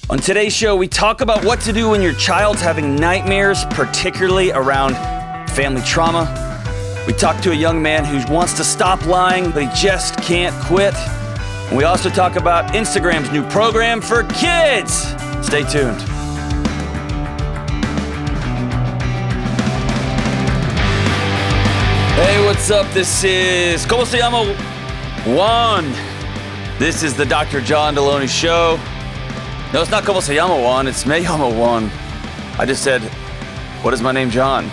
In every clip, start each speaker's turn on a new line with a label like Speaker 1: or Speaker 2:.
Speaker 1: On today's show, we talk about what to do when your child's having nightmares, particularly around family trauma. We talk to a young man who wants to stop lying, but he just can't quit. And we also talk about Instagram's new program for kids. Stay tuned. Hey, what's up? This is ¿Cómo se llama? Juan. This is the Dr. John Delony Show. No, it's not ¿Cómo se llama Juan? It's Me llamo Juan. I just said, what is my name, John?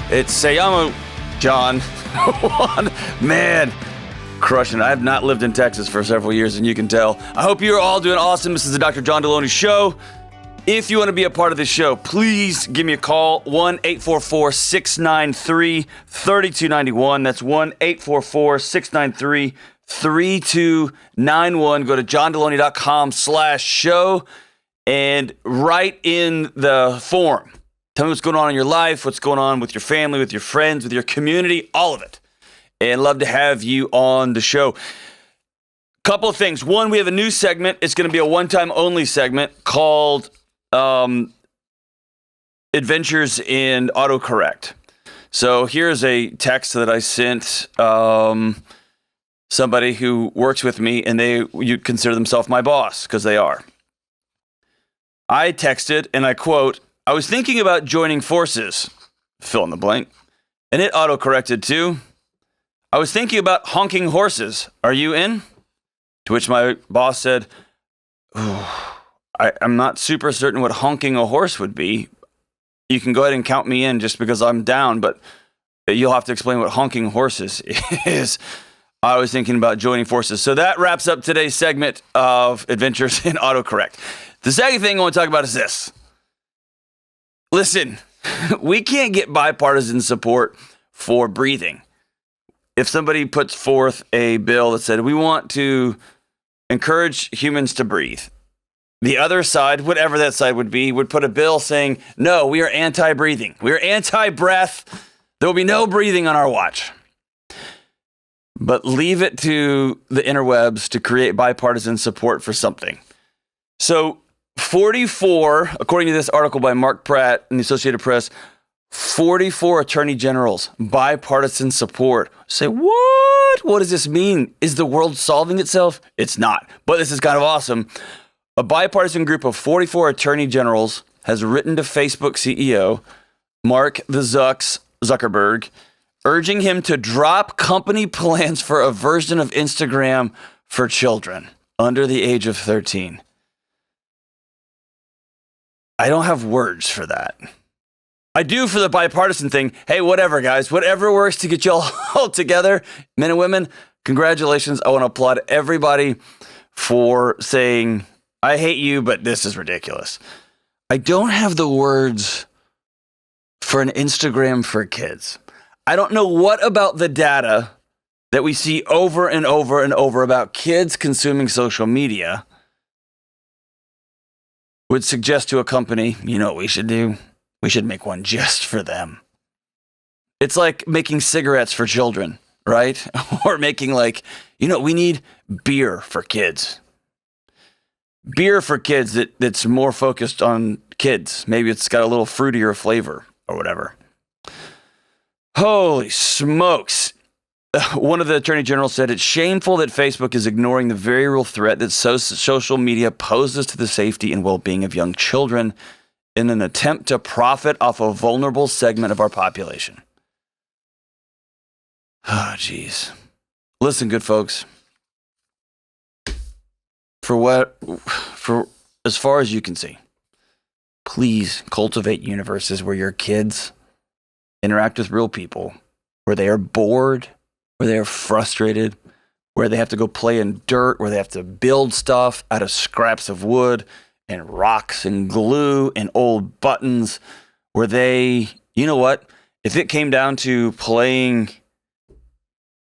Speaker 1: It's Se llama John. Juan. Man, crushing it. I have not lived in Texas for several years, and you can tell. I hope you're all doing awesome. This is the Dr. John Delony Show. If you want to be a part of this show, please give me a call, 1-844-693-3291. That's 1-844-693-3291. Go to johndelony.com/show and write in the form. Tell me what's going on in your life, what's going on with your family, with your friends, with your community, all of it. And love to have you on the show. Couple of things. One, we have a new segment. It's going to be a one-time only segment called Adventures in Autocorrect. So here's a text that I sent somebody who works with me, and you consider themselves my boss, because they are. I texted, and I quote, I was thinking about joining forces, fill in the blank, and it autocorrected too. I was thinking about honking horses. Are you in? To which my boss said, I'm not super certain what honking a horse would be. You can go ahead and count me in just because I'm down, but you'll have to explain what honking horses is. I was thinking about joining forces. So that wraps up today's segment of Adventures in Autocorrect. The second thing I want to talk about is this. Listen, we can't get bipartisan support for breathing. If somebody puts forth a bill that said, we want to encourage humans to breathe, the other side, whatever that side would be, would put a bill saying, no, we are anti-breathing. We are anti-breath. There will be no breathing on our watch. But leave it to the interwebs to create bipartisan support for something. So 44, according to this article by Mark Pratt in the Associated Press, 44 attorney generals, bipartisan support. Say, what? What does this mean? Is the world solving itself? It's not. But this is kind of awesome. A bipartisan group of 44 attorney generals has written to Facebook CEO Mark Zuckerberg, urging him to drop company plans for a version of Instagram for children under the age of 13. I don't have words for that. I do for the bipartisan thing. Hey, whatever, guys. Whatever works to get you all together, men and women, congratulations. I want to applaud everybody for saying, I hate you, but this is ridiculous. I don't have the words for an Instagram for kids. I don't know what about the data that we see over and over and over about kids consuming social media would suggest to a company, you know what we should do? We should make one just for them. It's like making cigarettes for children, right? Or making we need beer for kids. Beer for kids that's more focused on kids. Maybe it's got a little fruitier flavor or whatever. Holy smokes. One of the attorney generals said, it's shameful that Facebook is ignoring the very real threat that social media poses to the safety and well-being of young children in an attempt to profit off a vulnerable segment of our population. Oh, geez. Listen, good folks. For as far as you can see, please cultivate universes where your kids interact with real people, where they are bored, where they are frustrated, where they have to go play in dirt, where they have to build stuff out of scraps of wood and rocks and glue and old buttons, where they, you know what? If it came down to playing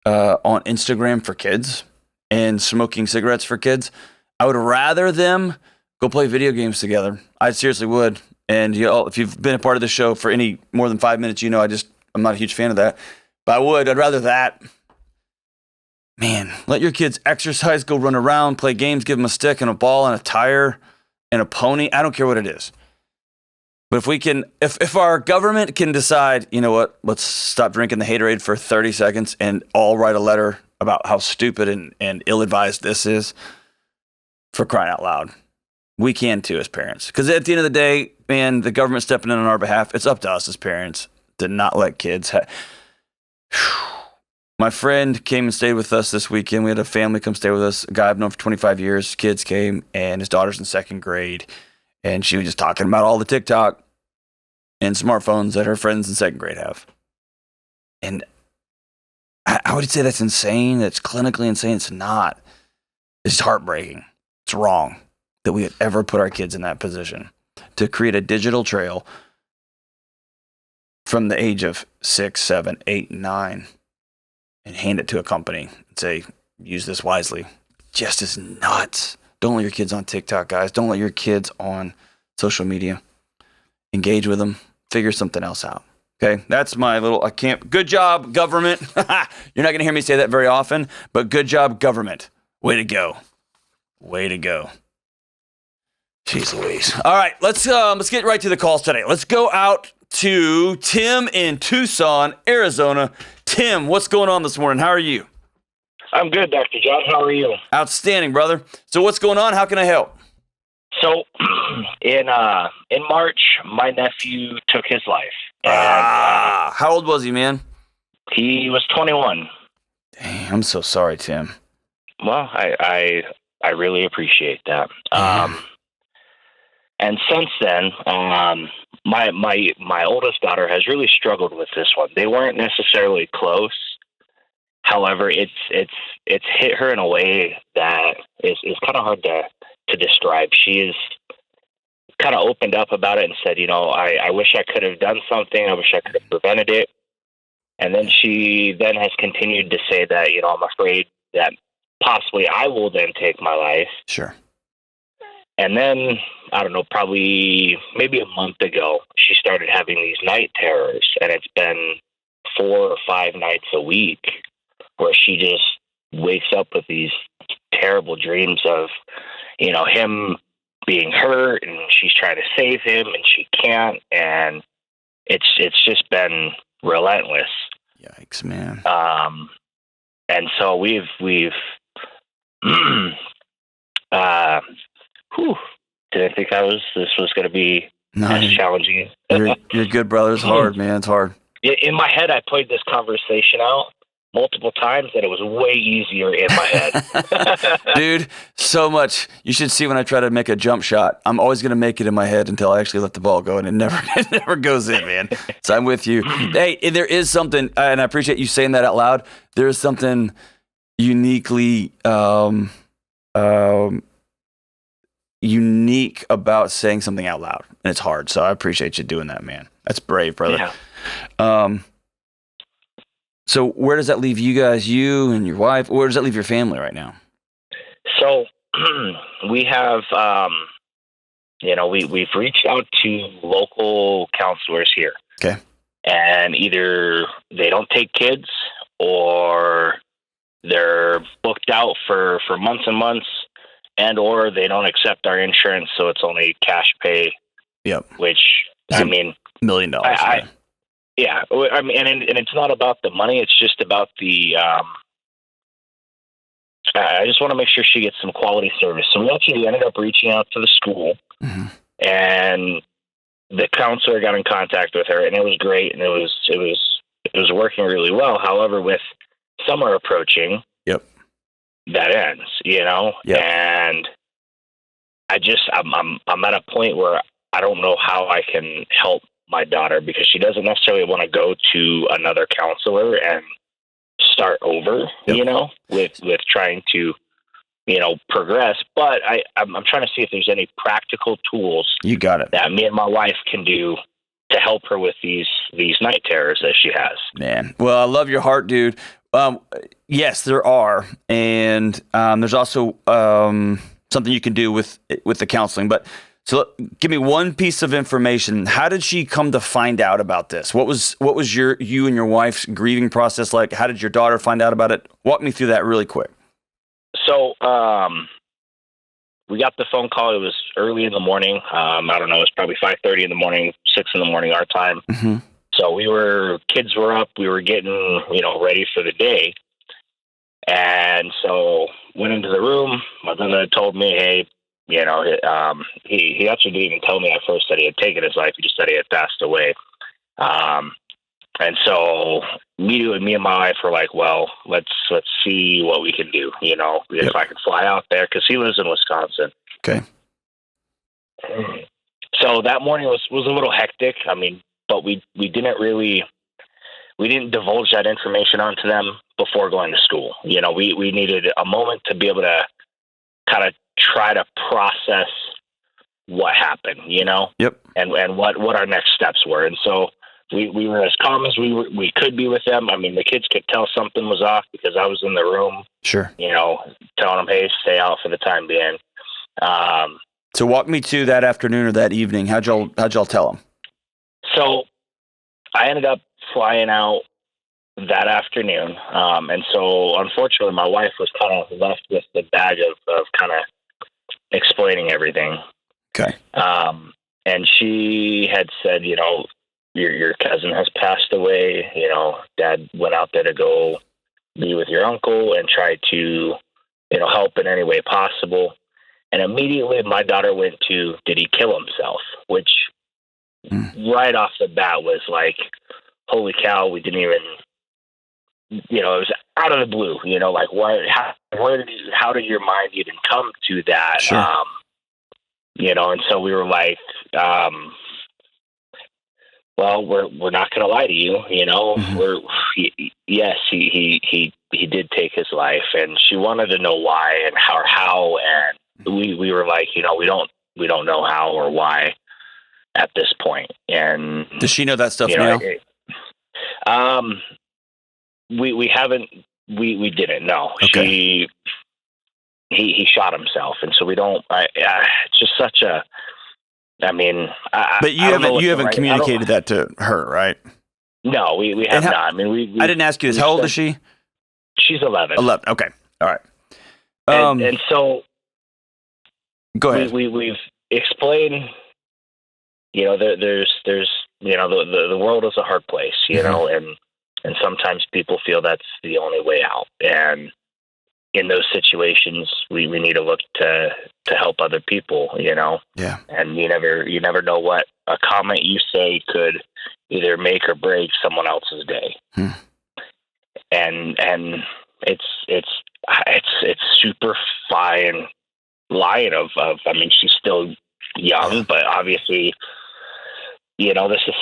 Speaker 1: on Instagram for kids and smoking cigarettes for kids, I would rather them go play video games together. I seriously would. And if you've been a part of the show for any more than 5 minutes, I'm not a huge fan of that. But I'd rather that. Man, let your kids exercise, go run around, play games, give them a stick and a ball and a tire, and a pony. I don't care what it is. But if we can, if our government can decide, you know what, let's stop drinking the haterade for 30 seconds and all write a letter about how stupid and ill-advised this is, for crying out loud. We can too as parents. Because at the end of the day, man, the government stepping in on our behalf, it's up to us as parents to not let kids My friend came and stayed with us this weekend. We had a family come stay with us. A guy I've known for 25 years. Kids came, and his daughter's in second grade. And she was just talking about all the TikTok and smartphones that her friends in second grade have. And I would say that's insane. That's clinically insane. It's not. It's heartbreaking. It's wrong that we would ever put our kids in that position to create a digital trail from the age of 6, 7, 8, 9 and hand it to a company and say, use this wisely. Just as nuts. Don't let your kids on TikTok, guys. Don't let your kids on social media. Engage with them. Figure something else out. Okay, that's my little, good job, government. You're not going to hear me say that very often, but good job, government. Way to go. Way to go. Jeez Louise. All right, let's get right to the calls today. Let's go out to Tim in Tucson, Arizona. Tim, what's going on this morning? How are you?
Speaker 2: I'm good, Dr. John. How are you?
Speaker 1: Outstanding, brother. So what's going on? How can I help?
Speaker 2: So in March, my nephew took his life. And,
Speaker 1: how old was he, man?
Speaker 2: He was 21.
Speaker 1: Dang, I'm so sorry, Tim.
Speaker 2: Well, I really appreciate that. And since then, my oldest daughter has really struggled with this one. They weren't necessarily close. However, it's hit her in a way that is kind of hard to describe. She is kind of opened up about it and said, I wish I could have done something. I wish I could have prevented it. And then she then has continued to say that, I'm afraid that possibly I will then take my life.
Speaker 1: Sure.
Speaker 2: And then, I don't know, probably maybe a month ago, she started having these night terrors. And it's been 4 or 5 nights a week where she just wakes up with these terrible dreams of, him being hurt, and she's trying to save him and she can't. And it's just been relentless.
Speaker 1: Yikes, man.
Speaker 2: And so we've didn't think this was going to be as challenging.
Speaker 1: You're good, brother. It's hard, man. It's hard.
Speaker 2: In my head, I played this conversation out multiple times, and it was way easier in my head.
Speaker 1: Dude, so much. You should see when I try to make a jump shot. I'm always going to make it in my head until I actually let the ball go, and it never goes in, man. So I'm with you. Hey, there is something, and I appreciate you saying that out loud. There is something uniquely unique about saying something out loud, and it's hard. So I appreciate you doing that, man. That's brave, brother. Yeah. So where does that leave you guys, you and your wife? Where does that leave your family right now?
Speaker 2: So we have, we've reached out to local counselors here.
Speaker 1: Okay.
Speaker 2: And either they don't take kids or they're booked out for months and months, and or they don't accept our insurance, so it's only cash pay. Yep. Which, I mean,
Speaker 1: $1 million.
Speaker 2: Yeah, I mean, and it's not about the money. It's just about the. I just want to make sure she gets some quality service. So we actually ended up reaching out to the school, and the counselor got in contact with her, and it was great, and it was working really well. However, with summer approaching, that ends, and I'm at a point where I don't know how I can help my daughter, because she doesn't necessarily want to go to another counselor and start over, with trying to, progress. But I'm trying to see if there's any practical tools
Speaker 1: you got it
Speaker 2: that me and my wife can do to help her with these night terrors that she has.
Speaker 1: Man, well, I love your heart, dude. Yes, there are, and there's also something you can do with the counseling. But so, give me one piece of information. How did she come to find out about this? What was you and your wife's grieving process like? How did your daughter find out about it? Walk me through that really quick.
Speaker 2: So, we got the phone call. It was early in the morning. I don't know. It was probably 5:30 in the morning, 6 in the morning our time.
Speaker 1: Mm-hmm.
Speaker 2: So kids were up. We were getting, ready for the day. And so went into the room. My brother told me, hey, he actually didn't even tell me at first that he had taken his life. He just said he had passed away. And so immediately me and my wife were like, well, let's see what we can do, if I can fly out there, because he lives in Wisconsin.
Speaker 1: Okay.
Speaker 2: So that morning was a little hectic. I mean, but we didn't divulge that information onto them before going to school. We needed a moment to be able to kind of try to process what happened,
Speaker 1: Yep.
Speaker 2: and what our next steps were. And so we were as calm as we could be with them. I mean, the kids could tell something was off because I was in the room,
Speaker 1: Sure.
Speaker 2: telling them, hey, stay out for the time being.
Speaker 1: So walk me to that afternoon or that evening. How'd y'all tell them?
Speaker 2: So I ended up flying out that afternoon. And so unfortunately my wife was kind of left with the bag of kind of explaining everything.
Speaker 1: Okay.
Speaker 2: And she had said, your cousin has passed away. Dad went out there to go be with your uncle and try to, help in any way possible. And immediately my daughter went to, did he kill himself? Which right off the bat was like, holy cow, we didn't even, it was out of the blue, like how did your mind even come to that?
Speaker 1: Sure.
Speaker 2: And so we were like, well, we're not going to lie to you, Mm-hmm. Yes, he did take his life, and she wanted to know why and how, and we were like, we don't know how or why at this point. And
Speaker 1: does she know that stuff now?
Speaker 2: We haven't, we didn't know.
Speaker 1: Okay.
Speaker 2: He shot himself, and so we don't. It's just such a. I mean,
Speaker 1: but you haven't communicated that to her, right?
Speaker 2: No, we have not. I mean,
Speaker 1: I didn't ask you this. How old is she?
Speaker 2: She's 11.
Speaker 1: 11. Okay. All right.
Speaker 2: And so
Speaker 1: go ahead.
Speaker 2: We've explained. There's the world is a hard place,
Speaker 1: Mm-hmm.
Speaker 2: and sometimes people feel that's the only way out. And in those situations, we need to look to help other people,
Speaker 1: Yeah.
Speaker 2: And you never know what a comment you say could either make or break someone else's day. And it's super fine line of, I mean, she's still young, but obviously, this is,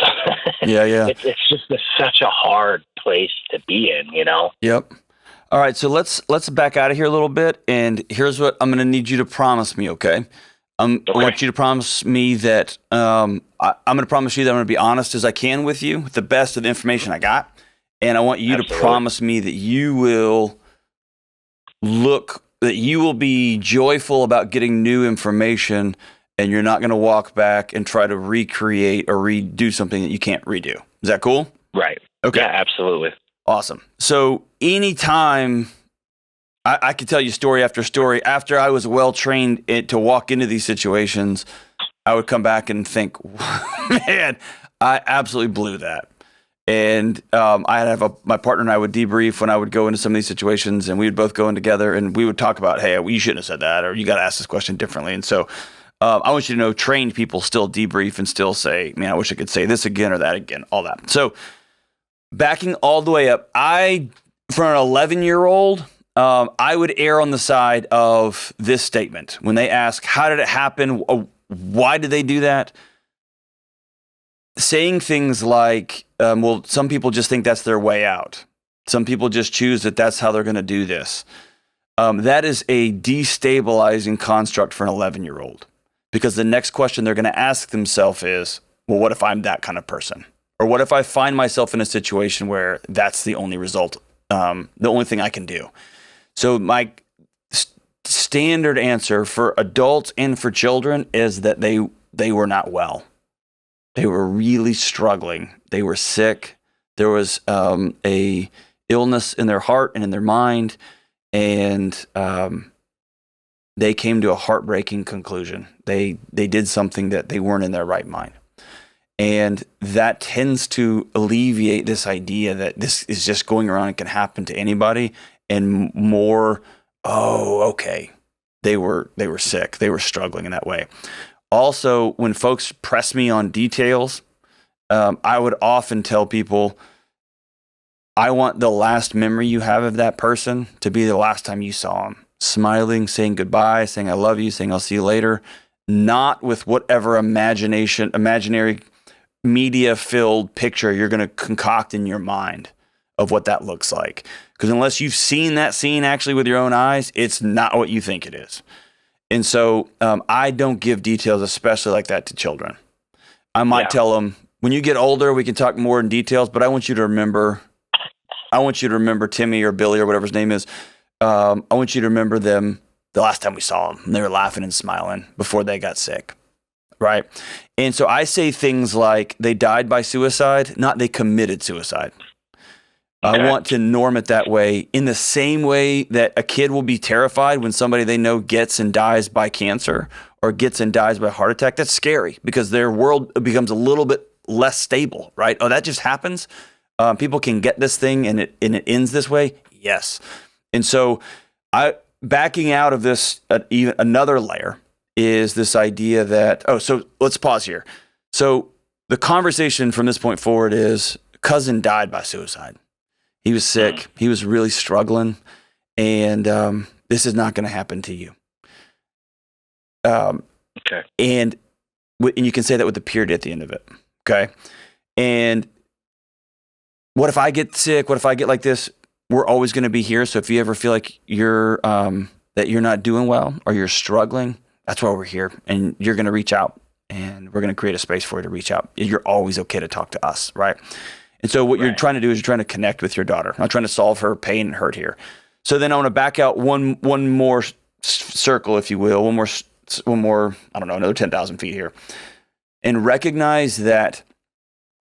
Speaker 1: yeah.
Speaker 2: It's just such a hard place to be in,
Speaker 1: Yep. All right, so let's back out of here a little bit, and here's what I'm going to need you to promise me, okay? I want you to promise me that I'm going to promise you that I'm going to be honest as I can with you, with the best of the information I got, and I want you
Speaker 2: Absolutely.
Speaker 1: to promise me that you will be joyful about getting new information, and you're not going to walk back and try to recreate or redo something that you can't redo. Is that cool?
Speaker 2: Right.
Speaker 1: Okay.
Speaker 2: Yeah, absolutely.
Speaker 1: Awesome. So anytime I could tell you story after story, after I was well trained to walk into these situations, I would come back and think, man, I absolutely blew that. And I'd have my partner and I would debrief when I would go into some of these situations, and we would both go in together and we would talk about, hey, you shouldn't have said that, or you got to ask this question differently. And so I want you to know trained people still debrief and still say, man, I wish I could say this again or that again, all that. So backing all the way up, for an 11-year-old, I would err on the side of this statement. When they ask, how did it happen? Why did they do that? Saying things like, well, some people just think that's their way out. Some people just choose that that's how they're going to do this. That is a destabilizing construct for an 11-year-old, because the next question they're going to ask themselves is, well, what if I'm that kind of person? Or what if I find myself in a situation where that's the only result, the only thing I can do? So my standard answer for adults and for children is that they were not well. They were really struggling. They were sick. There was a illness in their heart and in their mind, and they came to a heartbreaking conclusion. They did something that they weren't in their right mind. And that tends to alleviate this idea that this is just going around and can happen to anybody, and more, oh, okay, they were sick. They were struggling in that way. Also, when folks press me on details, I would often tell people, I want the last memory you have of that person to be the last time you saw them. Smiling, saying goodbye, saying I love you, saying I'll see you later. Not with whatever imaginary media-filled picture you're going to concoct in your mind of what that looks like. Because unless you've seen that scene actually with your own eyes, it's not what you think it is. And so I don't give details, especially like that, to children. I might tell them, when you get older, we can talk more in details, but I want you to remember Timmy or Billy or whatever his name is. I want you to remember them the last time we saw them. And they were laughing and smiling before they got sick. Right. And so I say things like they died by suicide, not they committed suicide. Okay. I want to norm it that way, in the same way that a kid will be terrified when somebody they know gets and dies by cancer or gets and dies by heart attack. That's scary because their world becomes a little bit less stable, right? Oh, that just happens. People can get this thing and it ends this way. Yes. And so backing out of this, even another layer is this idea that, so let's pause here. So the conversation from this point forward is cousin died by suicide. He was sick. He was really struggling. And this is not going to happen to you.
Speaker 2: Okay.
Speaker 1: And you can say that with the period at the end of it. Okay. And what if I get sick? What if I get like this? We're always going to be here. So if you ever feel like that you're not doing well or you're struggling, that's why we're here. And you're going to reach out, and we're going to create a space for you to reach out. You're always okay to talk to us, right? And so what you're trying to do is you're trying to connect with your daughter, not trying to solve her pain and hurt here. So then I want to back out one more circle, if you will, one more, I don't know, another 10,000 feet here, and recognize that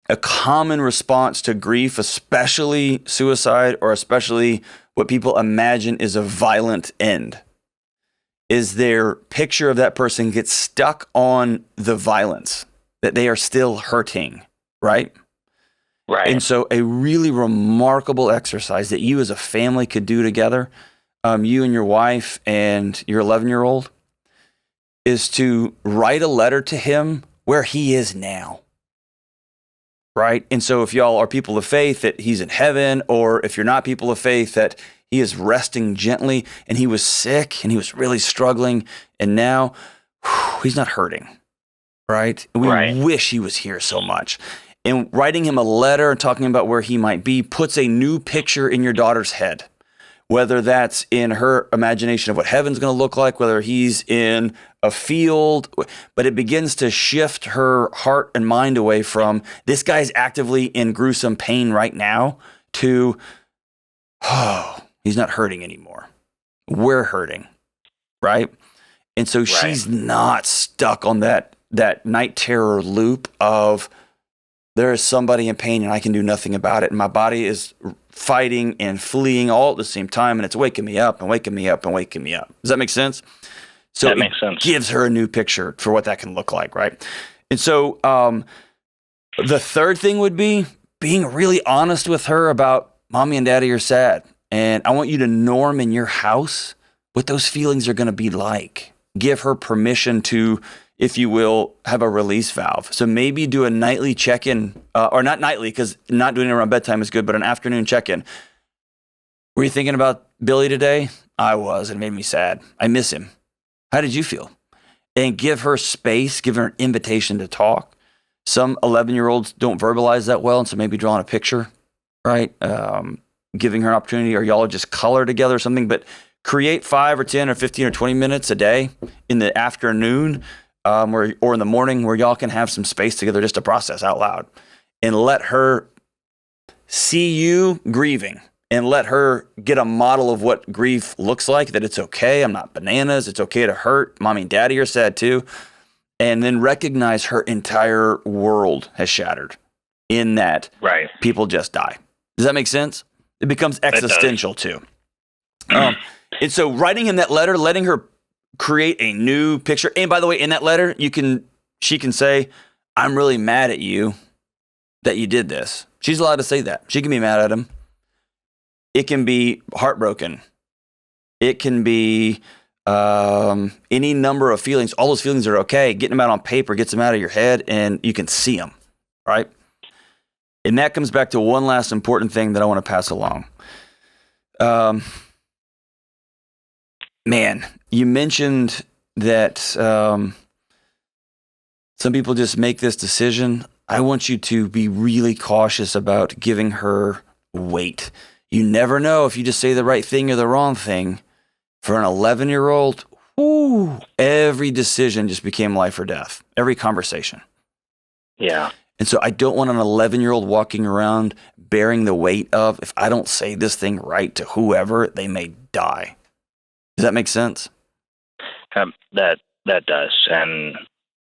Speaker 1: a common response to grief, especially suicide, or especially what people imagine is a violent end, is their picture of that person gets stuck on the violence, that they are still hurting, right?
Speaker 2: Right.
Speaker 1: And so a really remarkable exercise that you as a family could do together, you and your wife and your 11-year-old, is to write a letter to him where he is now. Right? And so if y'all are people of faith, that he's in heaven, or if you're not people of faith, that he is resting gently, and he was sick and he was really struggling, and now he's not hurting. Right? And we wish he was here so much. And writing him a letter and talking about where he might be puts a new picture in your daughter's head, whether that's in her imagination of what heaven's going to look like, whether he's in a field, but it begins to shift her heart and mind away from this guy's actively in gruesome pain right now to, oh, he's not hurting anymore. We're hurting, right? And so she's not stuck on that night terror loop of, there is somebody in pain and I can do nothing about it. And my body is fighting and fleeing all at the same time. And it's waking me up and waking me up and waking me up. Does that make sense? So
Speaker 2: that makes sense.
Speaker 1: Gives her a new picture for what that can look like, right? And so the third thing would be being really honest with her about mommy and daddy are sad. And I want you to norm in your house what those feelings are going to be like. Give her permission to, if you will, have a release valve. So maybe do a nightly check-in, or not nightly, because not doing it around bedtime is good, but an afternoon check-in. Were you thinking about Billy today? I was. It made me sad. I miss him. How did you feel? And give her space, give her an invitation to talk. Some 11-year-olds don't verbalize that well, and so maybe drawing a picture, right? Giving her an opportunity, or y'all just color together or something, but create 5 or 10 or 15 or 20 minutes a day in the afternoon, or in the morning, where y'all can have some space together just to process out loud, and let her see you grieving, and let her get a model of what grief looks like, that it's okay. I'm not bananas. It's okay to hurt. Mommy and daddy are sad too. And then recognize her entire world has shattered in that people just die. Does that make sense? It becomes existential too. And so writing him that letter, letting her create a new picture. And by the way, in that letter, she can say, I'm really mad at you that you did this. She's allowed to say that. She can be mad at him. It can be heartbroken. It can be any number of feelings. All those feelings are okay. Getting them out on paper gets them out of your head, and you can see them, right? And that comes back to one last important thing that I want to pass along. Man, you mentioned that some people just make this decision. I want you to be really cautious about giving her weight. You never know if you just say the right thing or the wrong thing. For an 11-year-old, every decision just became life or death. Every conversation.
Speaker 2: Yeah.
Speaker 1: And so I don't want an 11-year-old walking around bearing the weight of, if I don't say this thing right to whoever, they may die. Does that make sense?
Speaker 2: That does. And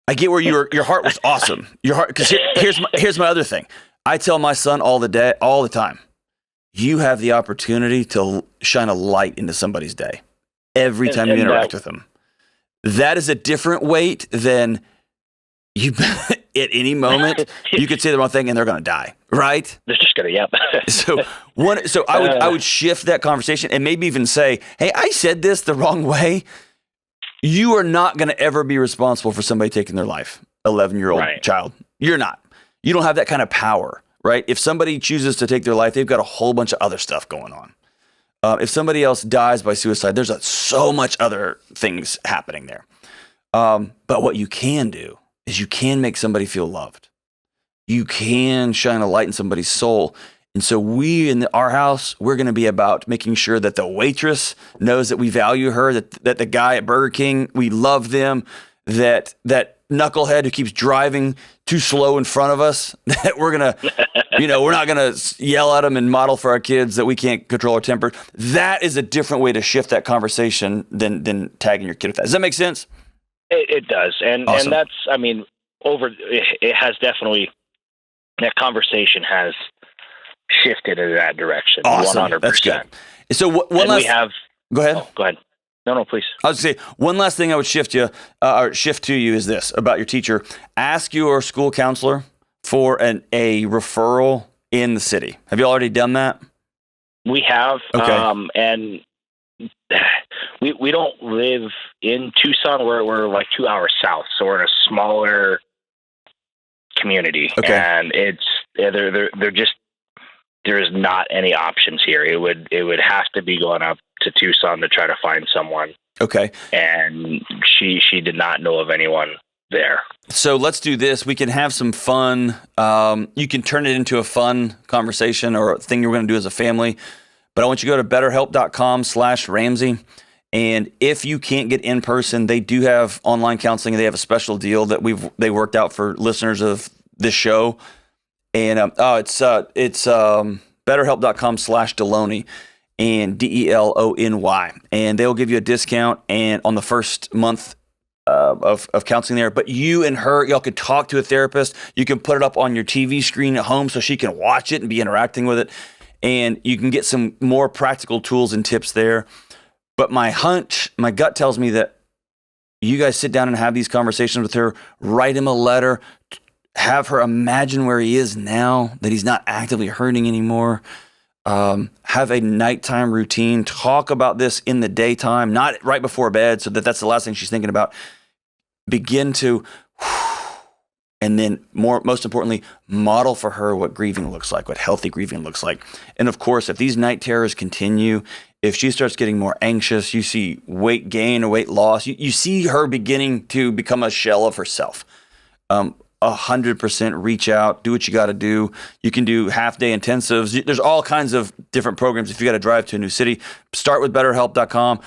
Speaker 1: I get where your heart was awesome. Your heart, because here's my other thing. I tell my son all the time, you have the opportunity to shine a light into somebody's day every time you interact with them. That is a different weight than you at any moment you could say the wrong thing and they're going to die, right?
Speaker 2: They're just going to, yep.
Speaker 1: So I would shift that conversation and maybe even say, hey, I said this the wrong way. You are not going to ever be responsible for somebody taking their life, 11-year-old child. You're not. You don't have that kind of power, right? If somebody chooses to take their life, they've got a whole bunch of other stuff going on. If somebody else dies by suicide, there's so much other things happening there. But what you can do is you can make somebody feel loved. You can shine a light in somebody's soul. And so we in our house, we're going to be about making sure that the waitress knows that we value her, that the guy at Burger King, we love them, that knucklehead who keeps driving too slow in front of us, that we're going to, we're not going to yell at them and model for our kids that we can't control our temper. That is a different way to shift that conversation than tagging your kid with that. Does that make sense?
Speaker 2: It does. And
Speaker 1: Awesome.
Speaker 2: And that's, it has definitely, that conversation has shifted in that direction.
Speaker 1: Awesome.
Speaker 2: 100%.
Speaker 1: That's good. So one last, go ahead.
Speaker 2: Oh, go ahead. No, please.
Speaker 1: I was going to say, one last thing I would shift to you is this about your teacher. Ask your school counselor for a referral in the city. Have you already done that?
Speaker 2: We have.
Speaker 1: Okay.
Speaker 2: And we don't live in Tucson. We're like 2 hours south. So we're in a smaller community.
Speaker 1: Okay.
Speaker 2: And they're just, there's not any options here. It would have to be going up to Tucson to try to find someone.
Speaker 1: Okay.
Speaker 2: And she did not know of anyone there.
Speaker 1: So let's do this. We can have some fun. You can turn it into a fun conversation or a thing you're going to do as a family. But I want you to go to betterhelp.com/Ramsey. And if you can't get in person, they do have online counseling. They have a special deal that they worked out for listeners of this show. And it's betterhelp.com/Delony and DELONY, and they'll give you a discount and on the first month of counseling there. But you and her, y'all could talk to a therapist. You can put it up on your TV screen at home so she can watch it and be interacting with it, and you can get some more practical tools and tips there. But my gut tells me that you guys sit down and have these conversations with her. Write him a letter. Have her imagine where he is now, that he's not actively hurting anymore. Have a nighttime routine. Talk about this in the daytime, not right before bed, so that's the last thing she's thinking about. Begin to, and then most importantly, model for her what grieving looks like, what healthy grieving looks like. And of course, if these night terrors continue, if she starts getting more anxious, you see weight gain or weight loss, you see her beginning to become a shell of herself. 100% reach out, do what you got to do. You can do half-day intensives. There's all kinds of different programs. If you got to drive to a new city, start with betterhelp.com.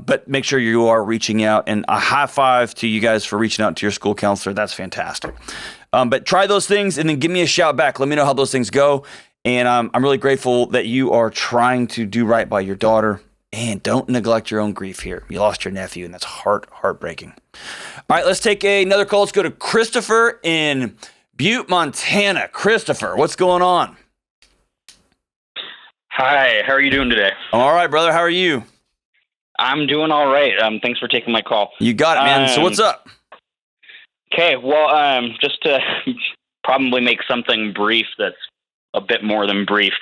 Speaker 1: But make sure you are reaching out, and a high five to you guys for reaching out to your school counselor. That's fantastic. But try those things and then give me a shout back. Let me know how those things go. And I'm really grateful that you are trying to do right by your daughter. And don't neglect your own grief here. You lost your nephew, and that's heartbreaking. All right, let's take another call. Let's go to Christopher in Butte, Montana. Christopher, what's going on?
Speaker 3: Hi, how are you doing today?
Speaker 1: I'm all right, brother. How are you?
Speaker 2: I'm doing all right. Thanks for taking my call.
Speaker 1: You got it, man. So what's up?
Speaker 2: Okay, well, just to probably make something brief that's a bit more than brief.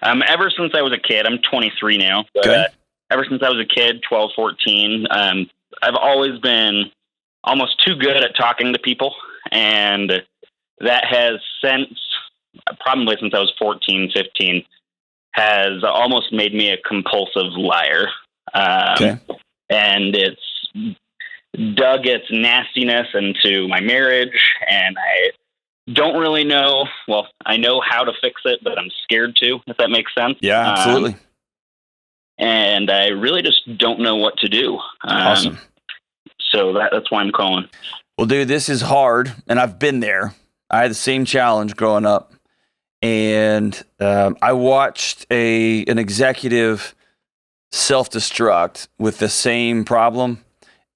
Speaker 2: Ever since I was a kid, I'm 23 now, but
Speaker 1: Okay.
Speaker 2: Ever since I was a kid, 12, 14, I've always been almost too good at talking to people, and that has probably since I was 14, 15, has almost made me a compulsive liar.
Speaker 1: Okay.
Speaker 2: And it's dug its nastiness into my marriage, and I don't really know. Well, I know how to fix it, but I'm scared to, if that makes sense.
Speaker 1: Yeah, absolutely.
Speaker 2: And I really just don't know what to do.
Speaker 1: Awesome.
Speaker 2: So that's why I'm calling.
Speaker 1: Well, dude, this is hard, and I've been there. I had the same challenge growing up, and I watched an executive self-destruct with the same problem,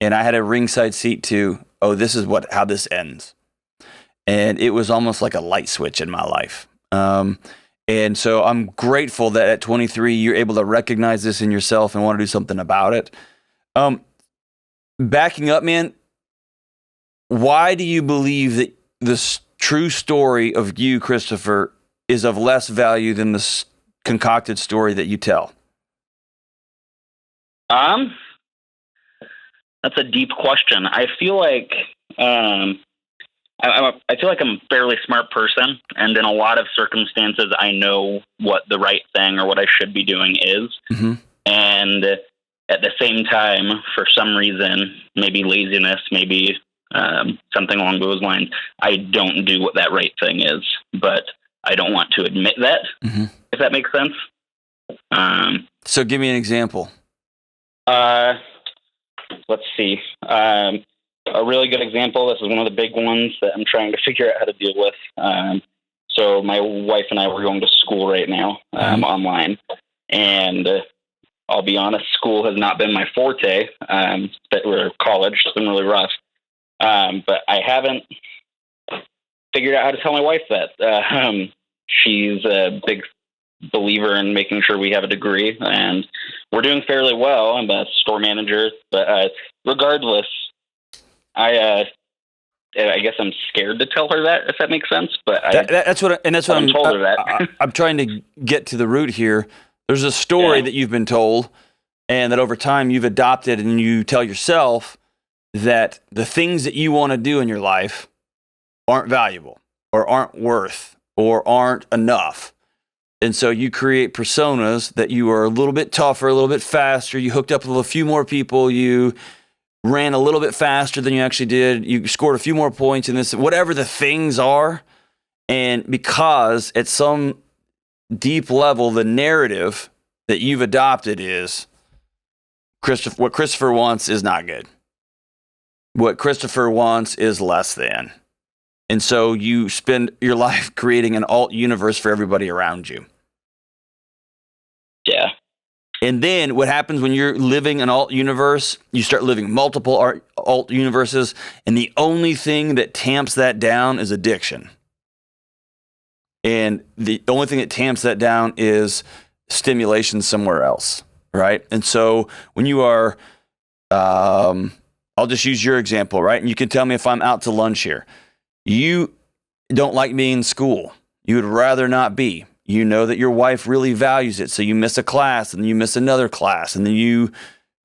Speaker 1: and I had a ringside seat to, this is how this ends. And it was almost like a light switch in my life. And so I'm grateful that at 23, you're able to recognize this in yourself and want to do something about it. Backing up, man, why do you believe that the true story of you, Christopher, is of less value than the concocted story that you tell?
Speaker 2: That's a deep question. I feel like I feel like I'm a fairly smart person, and in a lot of circumstances, I know what the right thing or what I should be doing is.
Speaker 1: Mm-hmm.
Speaker 2: And at the same time, for some reason, maybe laziness, maybe something along those lines, I don't do what that right thing is, but I don't want to admit that,
Speaker 1: Mm-hmm.
Speaker 2: if that makes sense.
Speaker 1: So give me an example.
Speaker 2: Let's see. A really good example, this is one of the big ones that I'm trying to figure out how to deal with. So my wife and I were going to school right now, online. And I'll be honest, school has not been my forte. We're college, it's been really rough. But I haven't figured out how to tell my wife that. She's a big believer in making sure we have a degree, and we're doing fairly well. I'm a store manager, but regardless, I guess I'm scared to tell her that, if that makes sense. But
Speaker 1: that's what I'm
Speaker 2: told her that.
Speaker 1: I'm trying to get to the root here. There's a story that you've been told, and that over time you've adopted, and you tell yourself that the things that you want to do in your life aren't valuable, or aren't worth, or aren't enough. And so you create personas that you are a little bit tougher, a little bit faster. You hooked up with a few more people. You ran a little bit faster than you actually did. You scored a few more points in this, whatever the things are. And because at some deep level, the narrative that you've adopted is what Christopher wants is not good. What Christopher wants is less than. And so you spend your life creating an alt universe for everybody around you.
Speaker 2: Yeah.
Speaker 1: And then what happens when you're living an alt universe, you start living multiple alt universes, and the only thing that tamps that down is addiction. And the only thing that tamps that down is stimulation somewhere else, right? And so when you are, I'll just use your example, right? And you can tell me if I'm out to lunch here. You don't like being in school. You would rather not be. You know that your wife really values it, so you miss a class, and then you miss another class, and then you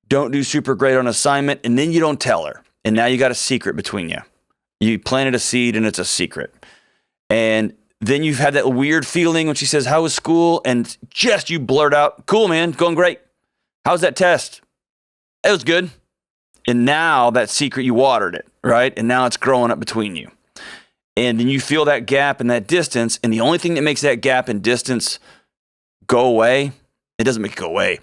Speaker 1: don't do super great on assignment, and then you don't tell her. And now you got a secret between you. You planted a seed, and it's a secret. And then you've had that weird feeling when she says, "How was school?" And just you blurt out, "Cool, man, going great. How's that test?" "It was good." And now that secret, you watered it, right? And now it's growing up between you. And then you feel that gap and that distance. And the only thing that makes that gap and distance go away, it doesn't make it go away,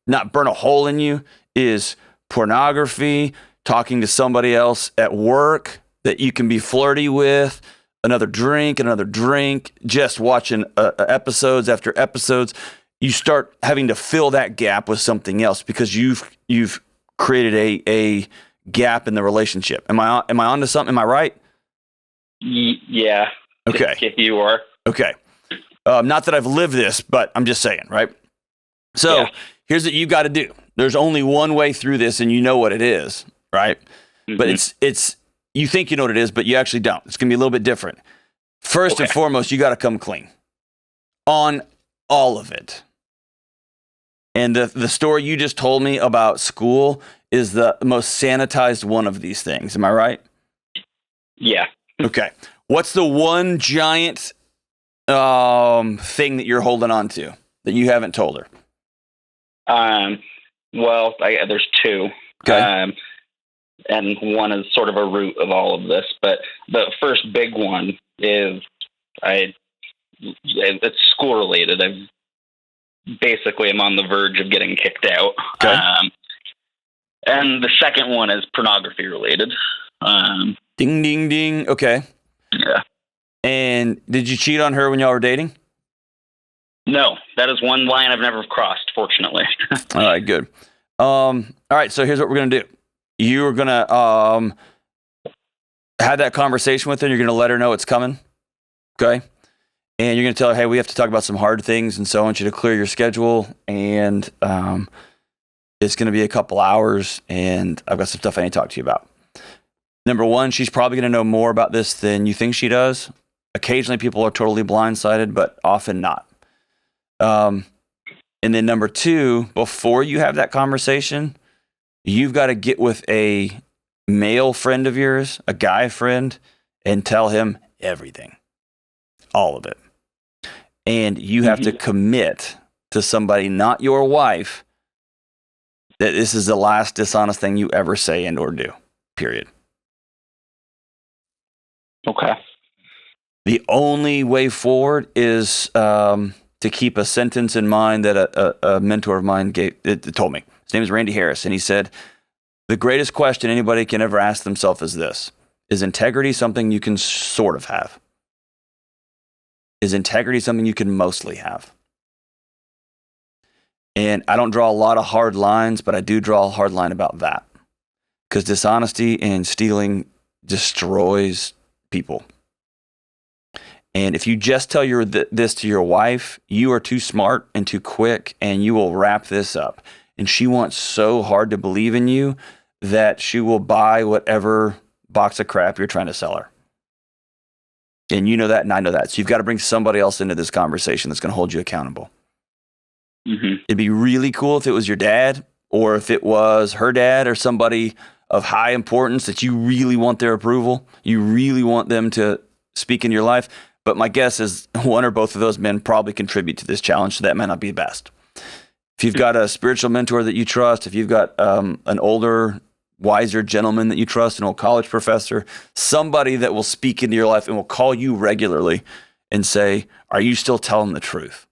Speaker 1: not burn a hole in you, is pornography, talking to somebody else at work that you can be flirty with, another drink, just watching episodes after episodes. You start having to fill that gap with something else because you've created a gap in the relationship. Am I onto something? Am I right?
Speaker 2: Yeah.
Speaker 1: Okay.
Speaker 2: You are.
Speaker 1: Okay. Not that I've lived this, but I'm just saying, right? So here's what you got to do. There's only one way through this, and you know what it is, right?
Speaker 2: Mm-hmm.
Speaker 1: But it's you think you know what it is, but you actually don't. It's going to be a little bit different. First and foremost, you got to come clean on all of it. And the story you just told me about school is the most sanitized one of these things. Am I right?
Speaker 2: Yeah.
Speaker 1: Okay. What's the one giant thing that you're holding on to that you haven't told her?
Speaker 2: Well, there's two.
Speaker 1: Okay.
Speaker 2: And one is sort of a root of all of this. But the first big one is it's school related. I'm on the verge of getting kicked out.
Speaker 1: Okay.
Speaker 2: And the second one is pornography related.
Speaker 1: Ding, ding, ding. Okay.
Speaker 2: Yeah.
Speaker 1: And did you cheat on her when y'all were dating?
Speaker 2: No, that is one line I've never crossed, fortunately.
Speaker 1: All right, good. All right, so here's what we're going to do. You're going to have that conversation with her. You're going to let her know it's coming, okay? And you're going to tell her, hey, we have to talk about some hard things, and so I want you to clear your schedule, and it's going to be a couple hours, and I've got some stuff I need to talk to you about. Number one, she's probably going to know more about this than you think she does. Occasionally, people are totally blindsided, but often not. And then number two, before you have that conversation, you've got to get with a male friend of yours, a guy friend, and tell him everything, all of it. And you have to commit to somebody, not your wife, that this is the last dishonest thing you ever say and or do, period.
Speaker 2: Okay.
Speaker 1: The only way forward is to keep a sentence in mind that a mentor of mine told me. His name is Randy Harris, and he said, the greatest question anybody can ever ask themselves is this: is integrity something you can sort of have? Is integrity something you can mostly have? And I don't draw a lot of hard lines, but I do draw a hard line about that. Because dishonesty and stealing destroys people. And if you just tell this to your wife, you are too smart and too quick, and you will wrap this up. And she wants so hard to believe in you that she will buy whatever box of crap you're trying to sell her. And you know that, and I know that. So you've got to bring somebody else into this conversation that's going to hold you accountable.
Speaker 2: Mm-hmm.
Speaker 1: It'd be really cool if it was your dad, or if it was her dad, or somebody of high importance that you really want their approval. You really want them to speak in your life. But my guess is one or both of those men probably contribute to this challenge, so that might not be best. If you've got a spiritual mentor that you trust, if you've got an older, wiser gentleman that you trust, an old college professor, somebody that will speak into your life and will call you regularly and say, are you still telling the truth?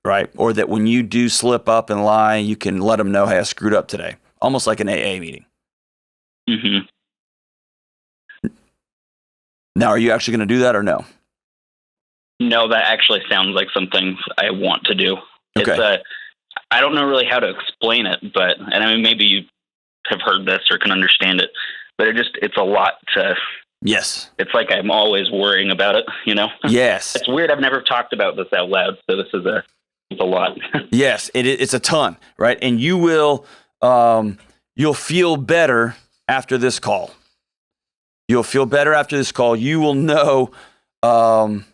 Speaker 1: Right? Or that when you do slip up and lie, you can let them know, hey, I screwed up today. Almost like an AA meeting.
Speaker 2: Mm-hmm.
Speaker 1: Now, are you actually going to do that or no?
Speaker 2: No, that actually sounds like something I want to do.
Speaker 1: Okay.
Speaker 2: I don't know really how to explain it, but, and I mean, maybe you have heard this or can understand it, but it's a lot to...
Speaker 1: Yes.
Speaker 2: It's like I'm always worrying about it, you know?
Speaker 1: Yes.
Speaker 2: It's weird. I've never talked about this out loud, so this is it's a lot.
Speaker 1: Yes, it's a ton, right? And you will, you'll feel better after this call. You'll feel better after this call. You will know, because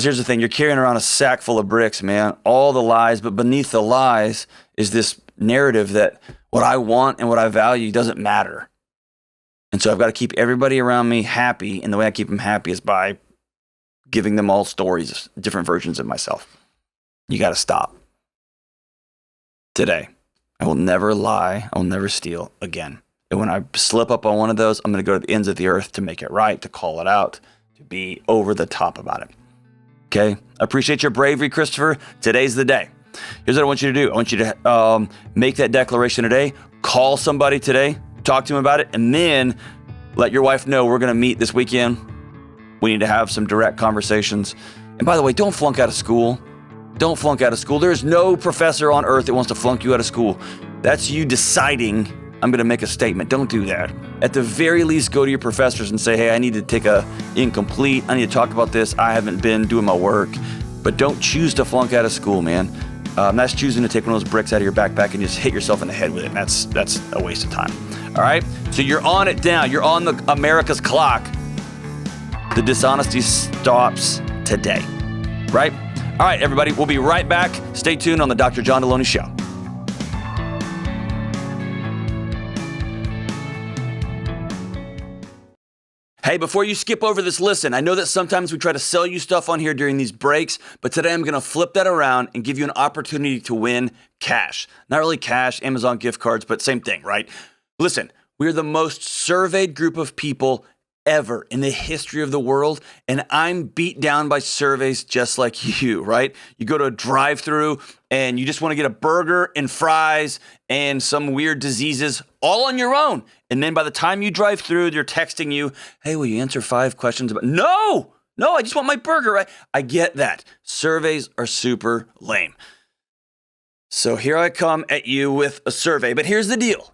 Speaker 1: here's the thing, you're carrying around a sack full of bricks, man. All the lies, but beneath the lies is this narrative that what I want and what I value doesn't matter. And so I've got to keep everybody around me happy, and the way I keep them happy is by giving them all stories, different versions of myself. You got to stop. Today, I will never lie. I will never steal again. And when I slip up on one of those, I'm going to go to the ends of the earth to make it right, to call it out, to be over the top about it. Okay? I appreciate your bravery, Christopher. Today's the day. Here's what I want you to do. I want you to make that declaration today. Call somebody today. Talk to them about it. And then let your wife know we're going to meet this weekend. We need to have some direct conversations. And by the way, don't flunk out of school. Don't flunk out of school. There's no professor on earth that wants to flunk you out of school. That's you deciding, I'm going to make a statement. Don't do that. At the very least, go to your professors and say, hey, I need to take a incomplete. I need to talk about this. I haven't been doing my work. But don't choose to flunk out of school, man. That's choosing to take one of those bricks out of your backpack and just hit yourself in the head with it. That's a waste of time. All right? So you're on it now. You're on the America's clock. The dishonesty stops today. Right? All right, everybody. We'll be right back. Stay tuned on the Dr. John Delony Show. Hey, before you skip over this, listen, I know that sometimes we try to sell you stuff on here during these breaks, but today I'm going to flip that around and give you an opportunity to win cash. Not really cash, Amazon gift cards, but same thing, right? Listen, we're the most surveyed group of people ever in the history of the world, and I'm beat down by surveys just like you, right? You go to a drive-thru and you just want to get a burger and fries and some weird diseases all on your own. And then by the time you drive through, they're texting you, hey, will you answer 5 questions about... No, I just want my burger, right? I get that. Surveys are super lame. So here I come at you with a survey, but here's the deal.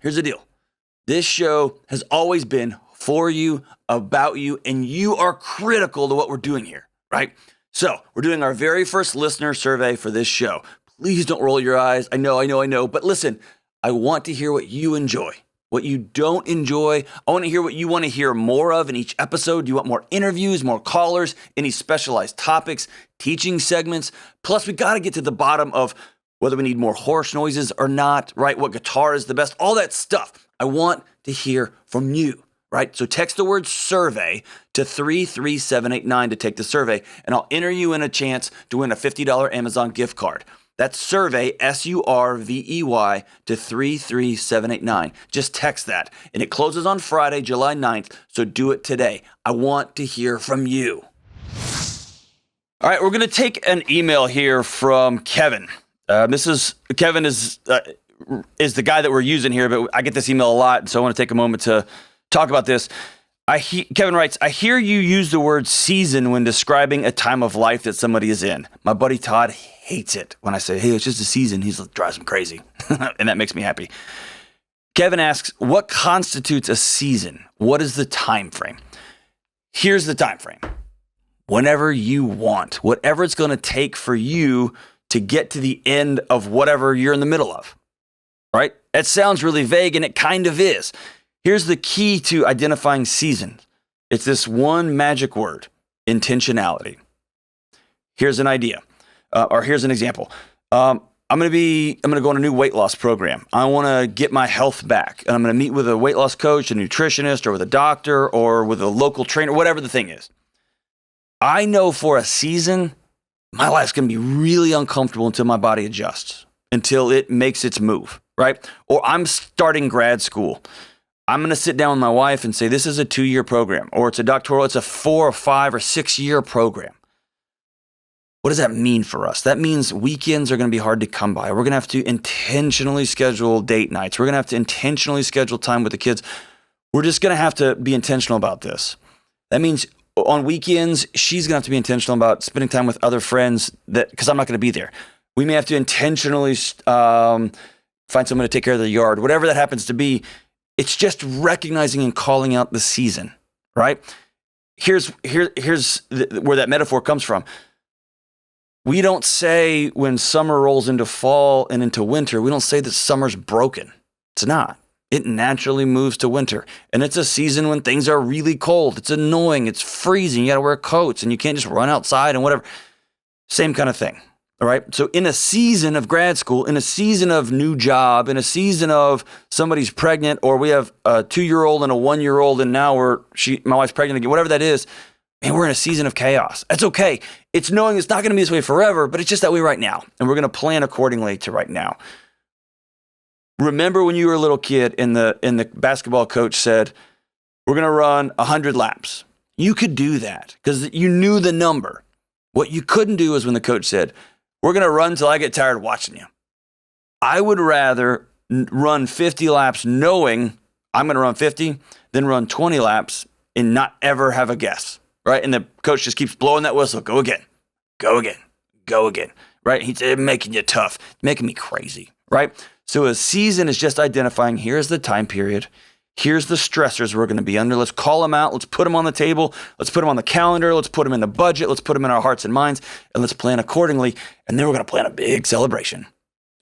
Speaker 1: This show has always been for you, about you, and you are critical to what we're doing here, right? So we're doing our very first listener survey for this show. Please don't roll your eyes. I know. But listen, I want to hear what you enjoy, what you don't enjoy. I want to hear what you want to hear more of in each episode. Do you want more interviews, more callers, any specialized topics, teaching segments? Plus, we got to get to the bottom of whether we need more horse noises or not, right? What guitar is the best, all that stuff. I want to hear from you. Right? So text the word survey to 33789 to take the survey, and I'll enter you in a chance to win a $50 Amazon gift card. That's survey, SURVEY, to 33789. Just text that. And it closes on Friday, July 9th, so do it today. I want to hear from you. All right, we're going to take an email here from Kevin. Kevin is the guy that we're using here, but I get this email a lot, so I want to take a moment to talk about this. Kevin writes, I hear you use the word season when describing a time of life that somebody is in. My buddy Todd hates it when I say, hey, it's just a season. He drives him crazy. And that makes me happy. Kevin asks, what constitutes a season? What is the time frame? Here's the time frame. Whenever you want, whatever it's going to take for you to get to the end of whatever you're in the middle of, right? It sounds really vague, and it kind of is. Here's the key to identifying seasons. It's this one magic word, intentionality. Here's an idea, or here's an example. I'm going to go on a new weight loss program. I want to get my health back, and I'm going to meet with a weight loss coach, a nutritionist, or with a doctor, or with a local trainer, whatever the thing is. I know for a season, my life's going to be really uncomfortable until my body adjusts, until it makes its move, right? Or I'm starting grad school. I'm going to sit down with my wife and say, this is a 2-year program, or it's a 4 or 5 or 6 year program. What does that mean for us? That means weekends are going to be hard to come by. We're going to have to intentionally schedule date nights. We're going to have to intentionally schedule time with the kids. We're just going to have to be intentional about this. That means on weekends, she's going to have to be intentional about spending time with other friends because I'm not going to be there. We may have to intentionally find someone to take care of the yard, whatever that happens to be. It's just recognizing and calling out the season, right? Here's where that metaphor comes from. We don't say when summer rolls into fall and into winter, we don't say that summer's broken. It's not. It naturally moves to winter. And it's a season when things are really cold. It's annoying. It's freezing. You got to wear coats and you can't just run outside and whatever. Same kind of thing. All right. So in a season of grad school, in a season of new job, in a season of somebody's pregnant, or we have a 2-year-old and a 1-year-old, and now my wife's pregnant again, whatever that is, man, we're in a season of chaos. That's okay. It's knowing it's not going to be this way forever, but it's just that way right now. And we're going to plan accordingly to right now. Remember when you were a little kid and the basketball coach said, we're going to run 100 laps. You could do that because you knew the number. What you couldn't do is when the coach said, we're going to run till I get tired watching you. I would rather run 50 laps knowing I'm going to run 50 than run 20 laps and not ever have a guess, right? And the coach just keeps blowing that whistle. Go again, go again, go again, right? He's making you tough, making me crazy, right? So a season is just identifying, here's the time period. Here's the stressors we're going to be under. Let's call them out. Let's put them on the table. Let's put them on the calendar. Let's put them in the budget. Let's put them in our hearts and minds, and let's plan accordingly. And then we're going to plan a big celebration,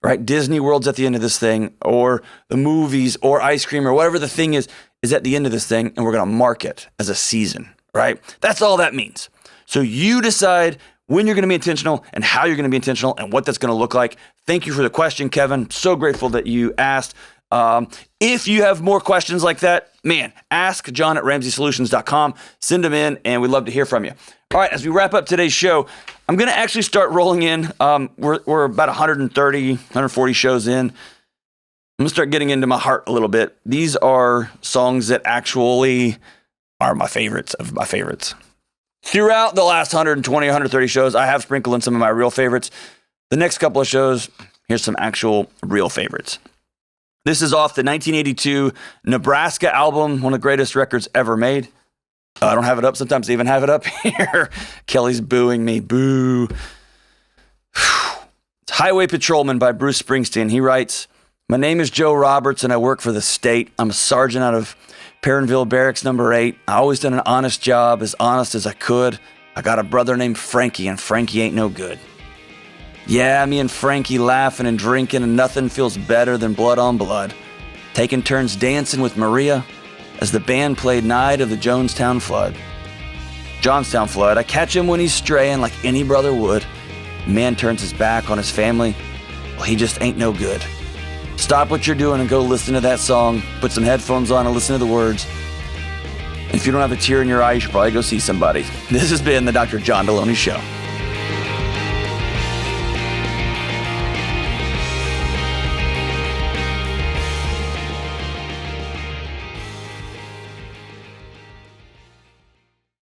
Speaker 1: right? Disney World's at the end of this thing, or the movies, or ice cream, or whatever the thing is at the end of this thing, and we're going to mark it as a season, right? That's all that means. So you decide when you're going to be intentional and how you're going to be intentional and what that's going to look like. Thank you for the question, Kevin. So grateful that you asked. If you have more questions like that, man, ask John at RamseySolutions.com. Send them in, and we'd love to hear from you. All right, as we wrap up today's show, I'm going to actually start rolling in. We're about 130, 140 shows in. I'm going to start getting into my heart a little bit. These are songs that actually are my favorites of my favorites. Throughout the last 120, 130 shows, I have sprinkled in some of my real favorites. The next couple of shows, here's some actual real favorites. This is off the 1982 Nebraska album, one of the greatest records ever made. I don't have it up. Sometimes I even have it up here. Kelly's booing me. Boo. It's Highway Patrolman by Bruce Springsteen. He writes, "My name is Joe Roberts and I work for the state. I'm a sergeant out of Perrinville Barracks number 8. I always done an honest job, as honest as I could. I got a brother named Frankie, and Frankie ain't no good. Yeah, me and Frankie laughing and drinking, and nothing feels better than blood on blood. Taking turns dancing with Maria as the band played Night of the Johnstown Flood. I catch him when he's straying like any brother would. Man turns his back on his family. Well, he just ain't no good. Stop what you're doing and go listen to that song. Put some headphones on and listen to the words. And if you don't have a tear in your eye, you should probably go see somebody." This has been the Dr. John Delony Show.